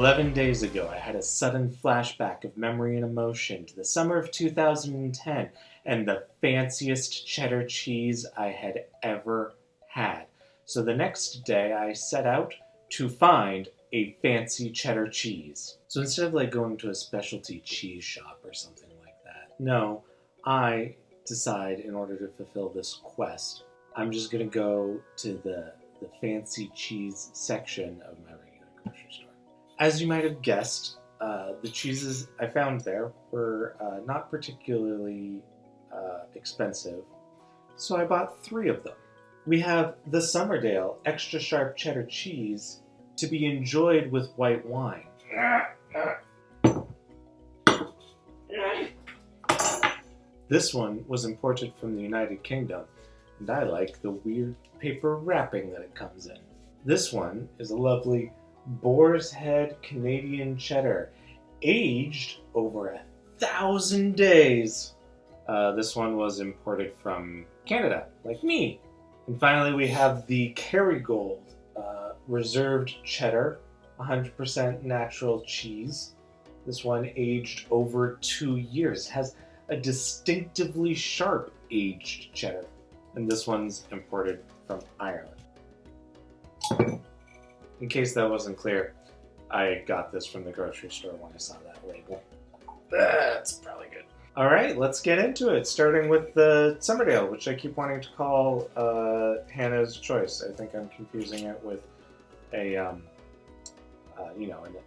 11 days ago, I had a sudden flashback of memory and emotion to the summer of 2010 and the fanciest cheddar cheese I had ever had. So the next day, I set out to find a fancy cheddar cheese. So instead of like going to a specialty cheese shop or something like that, no, I decide in order to fulfill this quest, I'm just going to go to the fancy cheese section of my regular grocery store. As you might have guessed, the cheeses I found there were not particularly expensive, so I bought 3 of them. We have the Summerdale Extra Sharp Cheddar Cheese to be enjoyed with white wine. This one was imported from the United Kingdom, and I like the weird paper wrapping that it comes in. This one is a lovely Boar's Head Canadian cheddar, aged over 1,000 days. This one was imported from Canada, like me. And finally, we have the Kerrygold reserved cheddar, 100% natural cheese. This one aged over 2 years. It has a distinctively sharp aged cheddar. And this one's imported from Ireland. In case that wasn't clear, I got this from the grocery store when I saw that label. That's probably good. All right, let's get into it, starting with the Summerdale, which I keep wanting to call Hannah's Choice. I think I'm confusing it with an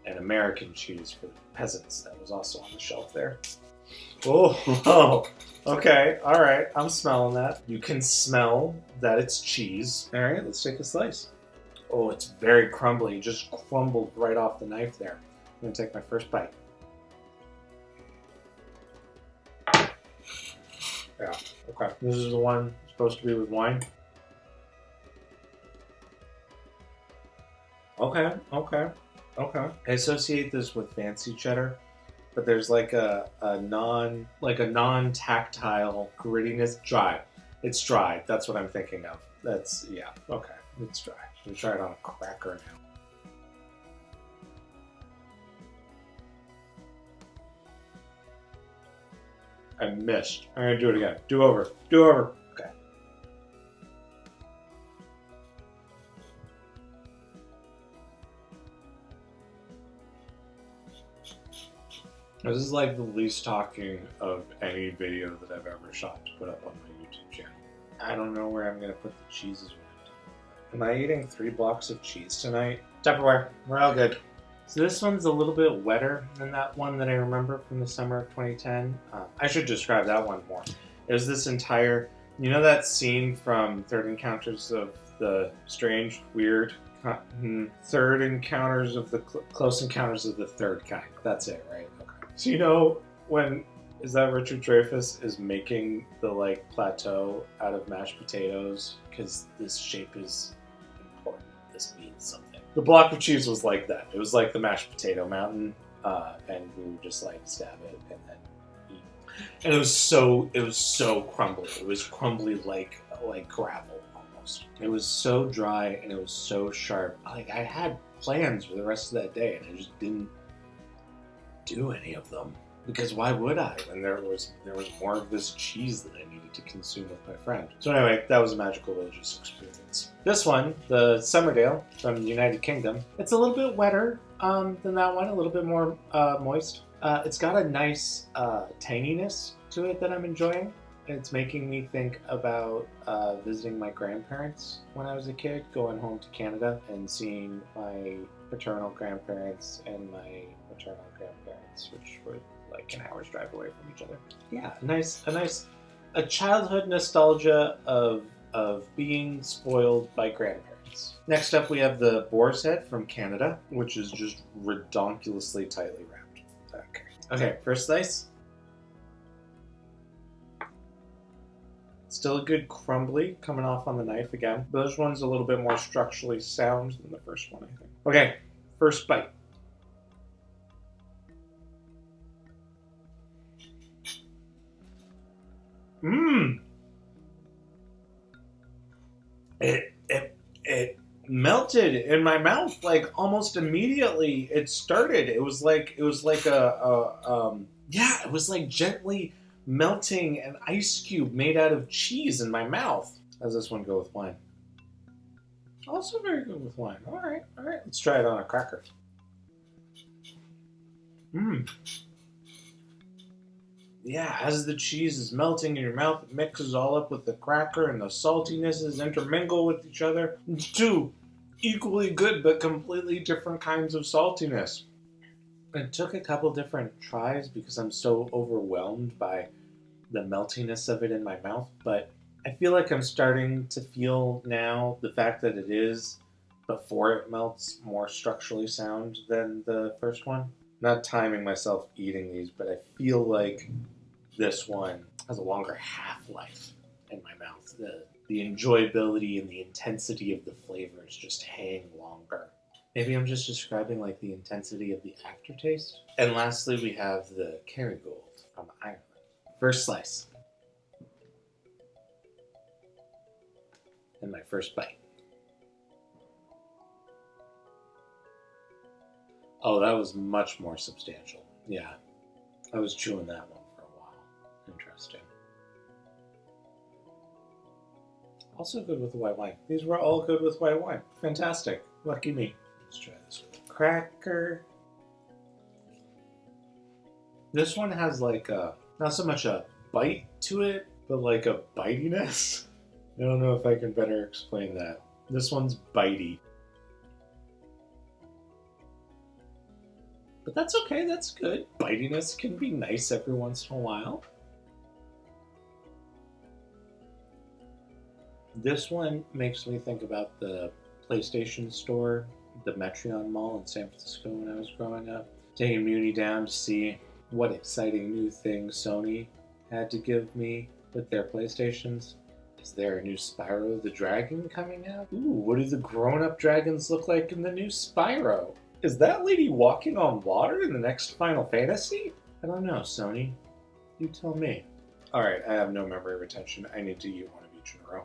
American cheese for the peasants that was also on the shelf there. Oh, okay, all right, I'm smelling that. You can smell that it's cheese. All right, let's take a slice. Oh, it's very crumbly. It just crumbled right off the knife there. I'm gonna take my first bite. Yeah, okay. This is the one supposed to be with wine. Okay. I associate this with fancy cheddar, but there's like a non-tactile grittiness. Dry. It's dry. That's what I'm thinking of. Yeah. Okay. It's dry. I'm gonna try it on a cracker now. I missed. I'm gonna do it again. Do over. Okay. This is like the least talking of any video that I've ever shot to put up on my YouTube channel. I don't know where I'm gonna put the cheeses around. Am I eating 3 blocks of cheese tonight? Tupperware. We're all good. So this one's a little bit wetter than that one that I remember from the summer of 2010. I should describe that one more. It was this entire, you know that scene from Third Encounters of the Strange, Weird, Third Encounters of the Close Encounters of the Third Kind. That's it, right? Okay. So you know when, is that Richard Dreyfuss is making the like plateau out of mashed potatoes because this shape is important. This means something. The block of cheese was like that. It was like the mashed potato mountain, and we would just like stab it and then eat. And it was so crumbly. It was crumbly like gravel almost. It was so dry and it was so sharp. Like I had plans for the rest of that day and I just didn't do any of them. Because why would I when there was more of this cheese that I needed to consume with my friend? So anyway, that was a magical religious experience. This one, the Summerdale from the United Kingdom, it's a little bit wetter than that one, a little bit more moist. It's got a nice tanginess to it that I'm enjoying. It's making me think about visiting my grandparents when I was a kid, going home to Canada and seeing my paternal grandparents and my maternal grandparents, which were like an hour's drive away from each other. Yeah, a childhood nostalgia of being spoiled by grandparents. Next up, we have the Boar's Head from Canada, which is just redonkulously tightly wrapped. Okay, first slice. Still a good crumbly coming off on the knife again. This one's a little bit more structurally sound than the first one, I think. Okay, first bite. It melts melted in my mouth like almost immediately. It started. It was like it was like gently melting an ice cube made out of cheese in my mouth. How's this one go with wine? Also very good with wine. All right. Let's try it on a cracker. Yeah, as the cheese is melting in your mouth, it mixes all up with the cracker and the saltinesses intermingle with each other. It's two equally good but completely different kinds of saltiness. It took a couple different tries because I'm so overwhelmed by the meltiness of it in my mouth, but I feel like I'm starting to feel now the fact that it is, before it melts, more structurally sound than the first one. Not timing myself eating these, but I feel like this one has a longer half-life in my mouth. The enjoyability and the intensity of the flavors just hang longer. Maybe I'm just describing like the intensity of the aftertaste. And lastly, we have the Kerrygold from Ireland. First slice. And my first bite. Oh, that was much more substantial. Yeah, I was chewing that one for a while. Interesting. Also good with the white wine. These were all good with white wine. Fantastic. Lucky me. Let's try this with a cracker. This one has like not so much a bite to it, but like a bitiness. I don't know if I can better explain that. This one's bitey. But that's okay, that's good. Bitiness can be nice every once in a while. This one makes me think about the PlayStation store, the Metreon Mall in San Francisco when I was growing up. Taking Muni down to see what exciting new things Sony had to give me with their PlayStations. Is there a new Spyro the Dragon coming out? Ooh, what do the grown-up dragons look like in the new Spyro? Is that lady walking on water in the next Final Fantasy? I don't know, Sony. You tell me. Alright, I have no memory retention. I need to eat one of each in a row.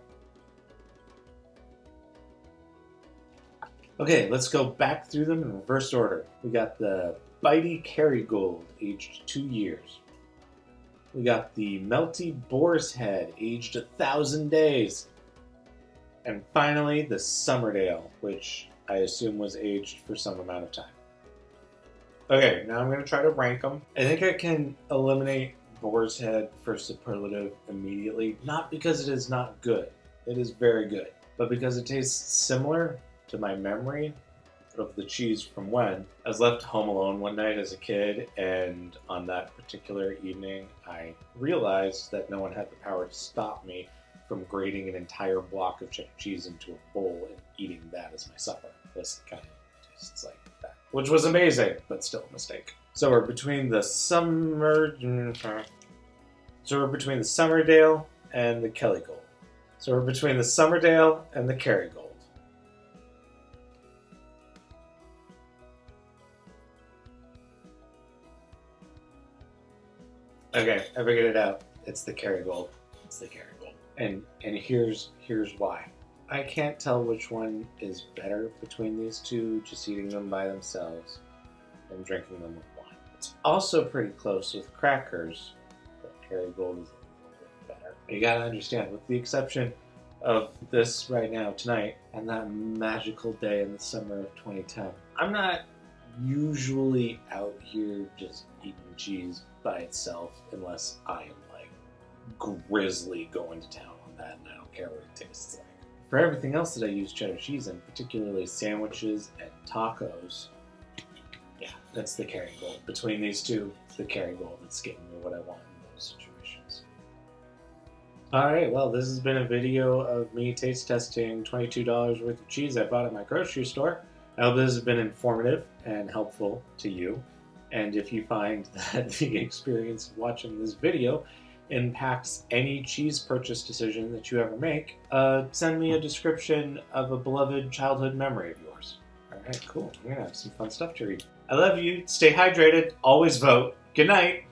Okay, let's go back through them in reverse order. We got the Bitey Kerrygold, aged 2 years. We got the Melty Boar's Head, aged 1,000 days. And finally, the Summerdale, which I assume was aged for some amount of time. Okay, now I'm going to try to rank them. I think I can eliminate Boar's Head for superlative immediately. Not because it is not good. It is very good. But because it tastes similar to my memory of the cheese from when I was left home alone one night as a kid, and on that particular evening I realized that no one had the power to stop me from grating an entire block of cheddar cheese into a bowl and eating that as my supper. This kind of tastes like that, which was amazing, but still a mistake. So we're between the Summerdale and the Kerrygold. So we're between the Summerdale and the Kerrygold. Okay, I figured it out. It's the Kerrygold. It's the Kerrygold. And here's why. I can't tell which one is better between these two, just eating them by themselves and drinking them with wine. It's also pretty close with crackers, but Kerrygold is a little bit better. You gotta understand, with the exception of this right now, tonight, and that magical day in the summer of 2010, I'm not usually out here just eating cheese by itself unless I am like grizzly going to town on that and I don't care what it tastes like. For everything else that I use cheddar cheese in, particularly sandwiches and tacos, yeah, that's the Kerrygold. Between these two, it's the Kerrygold that's getting me what I want in those situations. Alright, well, this has been a video of me taste testing $22 worth of cheese I bought at my grocery store. I hope this has been informative and helpful to you. And if you find that the experience of watching this video impacts any cheese purchase decision that you ever make, send me a description of a beloved childhood memory of yours. Alright, cool. I'm gonna have some fun stuff to read. I love you. Stay hydrated. Always vote. Good night.